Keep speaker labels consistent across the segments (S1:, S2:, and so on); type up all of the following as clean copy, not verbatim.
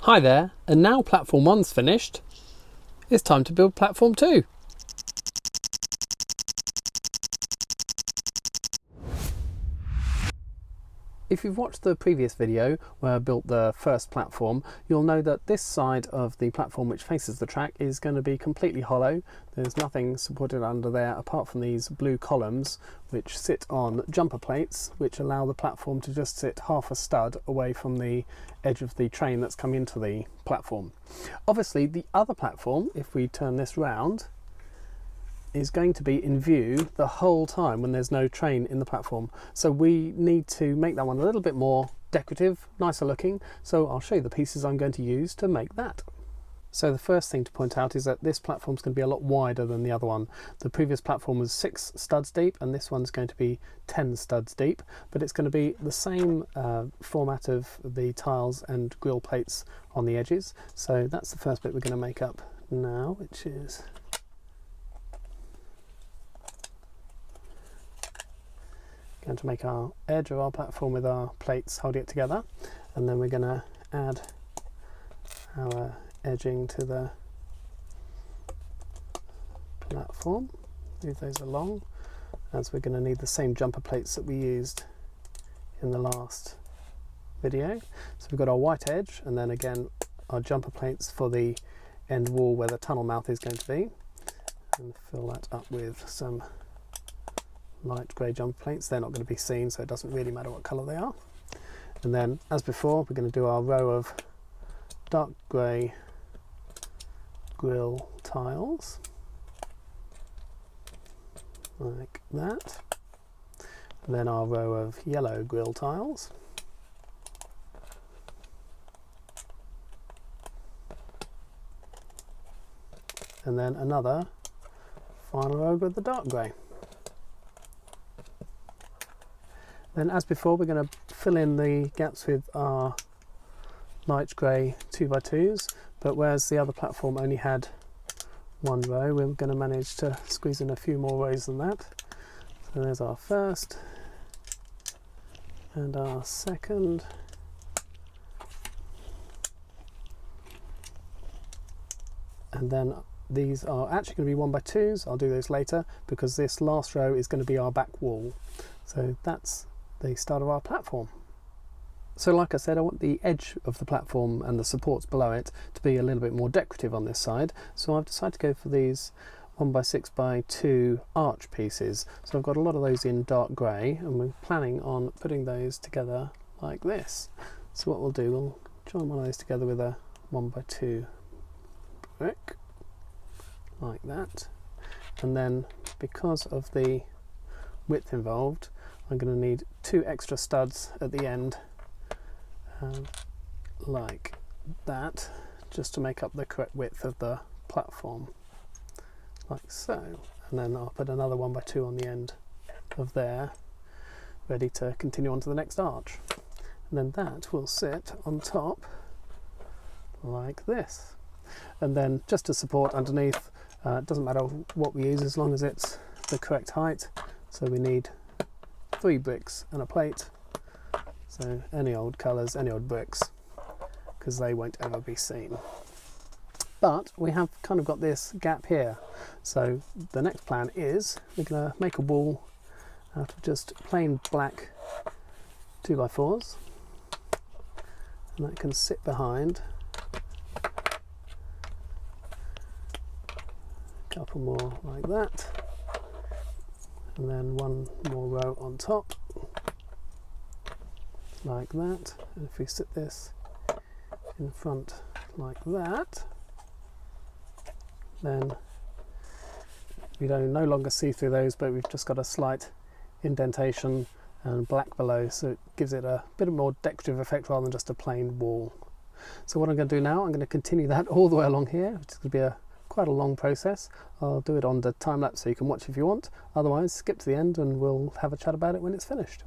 S1: Hi there, and now platform 1's finished, it's time to build platform 2. If you've watched the previous video where I built the first platform, you'll know that this side of the platform which faces the track is going to be completely hollow. There's nothing supported under there apart from these blue columns which sit on jumper plates which allow the platform to just sit half a stud away from the edge of the train that's come into the platform. Obviously the other platform, if we turn this round, is going to be in view the whole time when there's no train in the platform. So we need to make that one a little bit more decorative, nicer looking. So I'll show you the pieces I'm going to use to make that. So the first thing to point out is that this platform is going to be a lot wider than the other one. The previous platform was 6 studs deep and this one's going to be 10 studs deep, but it's going to be the same format of the tiles and grill plates on the edges. So that's the first bit we're going to make up now, which is going to make our edge of our platform with our plates holding it together, and then we're going to add our edging to the platform, move those along, as we're going to need the same jumper plates that we used in the last video. So we've got our white edge and then again our jumper plates for the end wall where the tunnel mouth is going to be, and fill that up with some light grey jumper plates. They're not going to be seen, so it doesn't really matter what colour they are. And then as before we're going to do our row of dark grey grill tiles like that, and then our row of yellow grill tiles, and then another final row with the dark grey. Then as before we're going to fill in the gaps with our light grey 2x2s, but whereas the other platform only had one row, we're going to manage to squeeze in a few more rows than that. So there's our first and our second, and then these are actually going to be 1x2s. I'll do those later because this last row is going to be our back wall. So that's the start of our platform. So like I said, I want the edge of the platform and the supports below it to be a little bit more decorative on this side, so I've decided to go for these 1x6x2 arch pieces. So I've got a lot of those in dark grey and we're planning on putting those together like this. So what we'll do, we'll join one of those together with a 1x2 brick like that, and then because of the width involved I'm going to need 2 extra studs at the end like that, just to make up the correct width of the platform like so, and then I'll put another 1x2 on the end of there ready to continue on to the next arch, and then that will sit on top like this. And then just to support underneath, it doesn't matter what we use as long as it's the correct height. So we need 3 bricks and a plate, so any old colours, any old bricks, because they won't ever be seen. But we have kind of got this gap here, so the next plan is we're going to make a wall out of just plain black 2x4s, and that can sit behind a couple more like that, and then one more row on top like that. And if we sit this in front like that, then we don't no longer see through those, but we've just got a slight indentation and black below, so it gives it a bit more decorative effect rather than just a plain wall. So what I'm going to do now, I'm going to continue that all the way along here, which is going to be quite a long process. I'll do it on the time lapse so you can watch if you want, otherwise skip to the end and we'll have a chat about it when it's finished.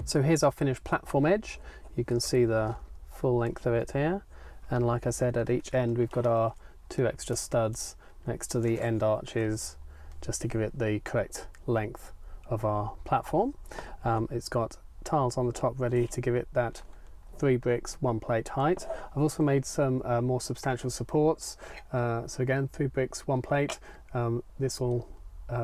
S1: So here's our finished platform edge. You can see the full length of it here, and like I said, at each end we've got our 2 extra studs next to the end arches just to give it the correct length of our platform. It's got tiles on the top ready to give it that 3 bricks 1 plate height. I've also made some more substantial supports, so again 3 bricks 1 plate. This will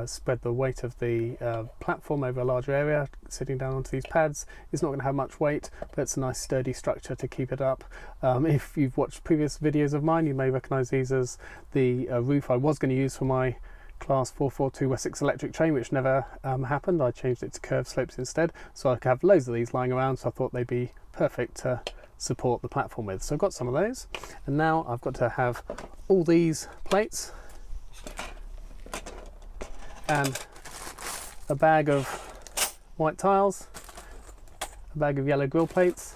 S1: spread the weight of the platform over a larger area. Sitting down onto these pads is not going to have much weight, but it's a nice sturdy structure to keep it up. If you've watched previous videos of mine, you may recognise these as the roof I was going to use for my Class 442 Wessex electric train, which never happened. I changed it to curved slopes instead, so I could have loads of these lying around, so I thought they'd be perfect to support the platform with. So I've got some of those, and now I've got to have all these plates and a bag of white tiles, a bag of yellow grill plates,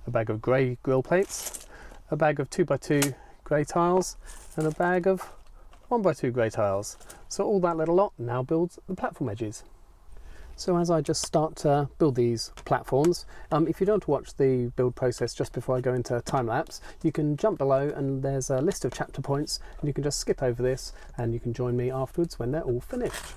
S1: a bag of grey grill plates, a bag of 2x2 grey tiles, and a bag of 1x2 grey tiles. So all that little lot now builds the platform edges. So as I just start to build these platforms, if you don't watch the build process just before I go into time-lapse, you can jump below and there's a list of chapter points, and you can just skip over this and you can join me afterwards when they're all finished.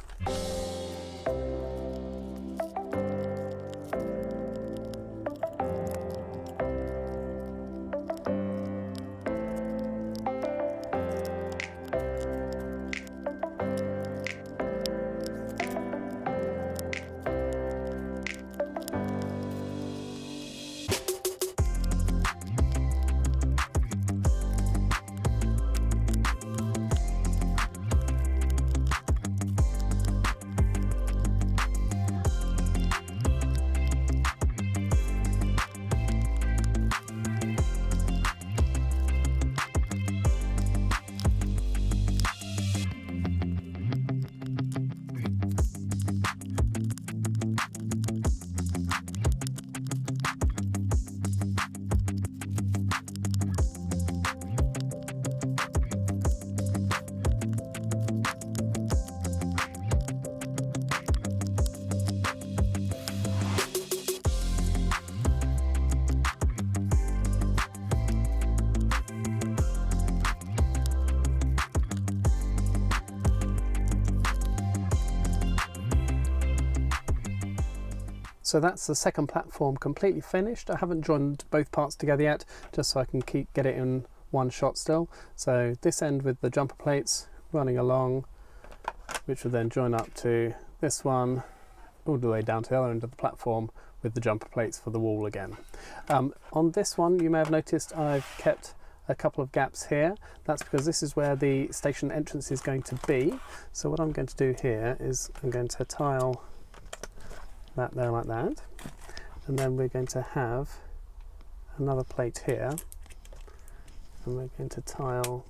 S1: So that's the second platform completely finished. I haven't joined both parts together yet, just so I can get it in one shot still. So this end with the jumper plates running along, which will then join up to this one, all the way down to the other end of the platform with the jumper plates for the wall again. On this one, you may have noticed I've kept a couple of gaps here. That's because this is where the station entrance is going to be. So what I'm going to do here is I'm going to tile that there like that, and then we're going to have another plate here, and we're going to tile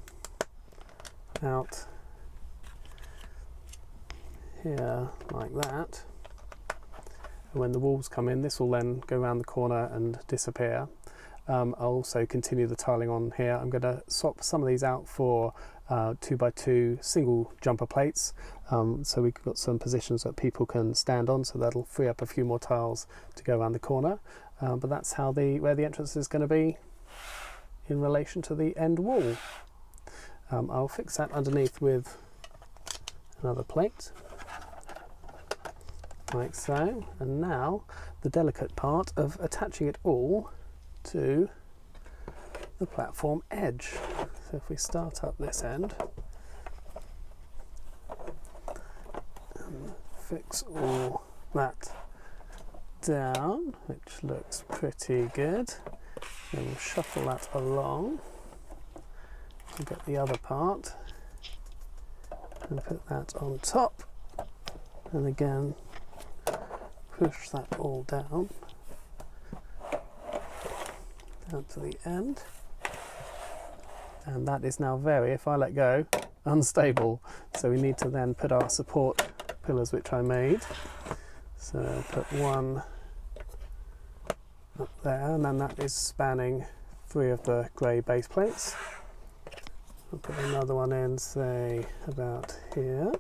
S1: out here like that, and when the walls come in, this will then go around the corner and disappear. I'll also continue the tiling on here. I'm going to swap some of these out for 2x2 single jumper plates, so we've got some positions that people can stand on, so that'll free up a few more tiles to go around the corner, but that's how where the entrance is going to be in relation to the end wall. I'll fix that underneath with another plate like so, and now the delicate part of attaching it all to the platform edge. So if we start up this end and fix all that down, which looks pretty good, then we'll shuffle that along and get the other part and put that on top, and again push that all down to the end, and that is now very, if I let go, unstable, so we need to then put our support pillars which I made. So put one up there, and then that is spanning 3 of the grey base plates. I'll put another one in, say about here,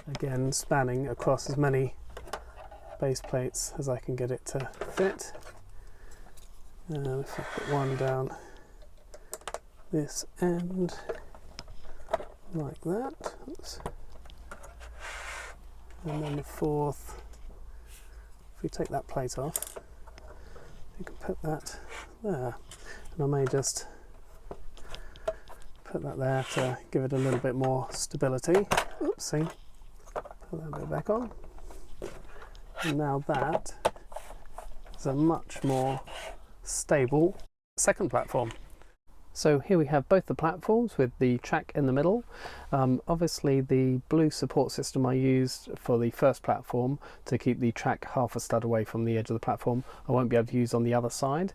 S1: again spanning across as many base plates as I can get it to fit. And if I put one down this end like that, oops. And then the fourth, if we take that plate off, you can put that there, and I may just put that there to give it a little bit more stability. Oopsie, put that bit back on, and now that is a much more stable second platform. So here we have both the platforms with the track in the middle. Obviously the blue support system I used for the first platform to keep the track half a stud away from the edge of the platform, I won't be able to use on the other side,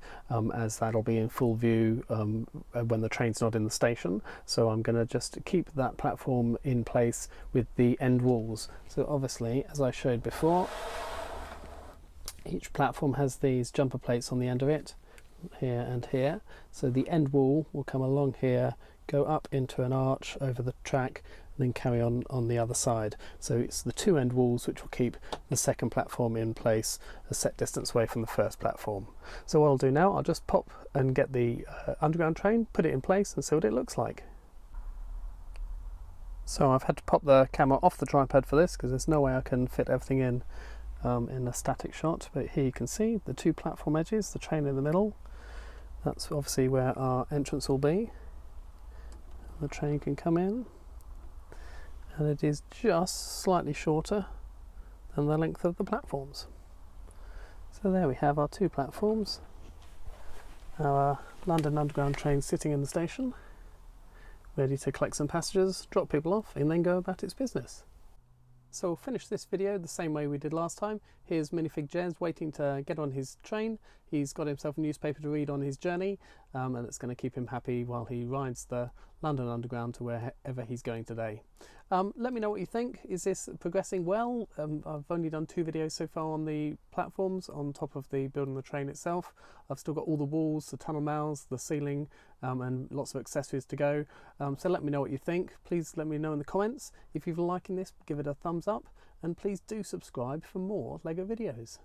S1: as that'll be in full view when the train's not in the station. So I'm going to just keep that platform in place with the end walls. So obviously, as I showed before, each platform has these jumper plates on the end of it, here and here, so the end wall will come along here, go up into an arch over the track, and then carry on the other side. So it's the two end walls which will keep the second platform in place a set distance away from the first platform. So what I'll do now, I'll just pop and get the underground train, put it in place, and see what it looks like. So I've had to pop the camera off the tripod for this because there's no way I can fit everything in a static shot, but here you can see the two platform edges, the train in the middle. That's obviously where our entrance will be. The train can come in, and it is just slightly shorter than the length of the platforms. So there we have our two platforms, our London Underground train sitting in the station, ready to collect some passengers, drop people off, and then go about its business. So we'll finish this video the same way we did last time. Here's Minifig Jez waiting to get on his train. He's got himself a newspaper to read on his journey, and it's going to keep him happy while he rides the London Underground to wherever he's going today. Let me know what you think. Is this progressing well? I've only done 2 videos so far on the platforms on top of the building the train itself. I've still got all the walls, the tunnel mouths, the ceiling, and lots of accessories to go. So let me know what you think. Please let me know in the comments. If you're liking this, give it a thumbs up, and please do subscribe for more LEGO videos.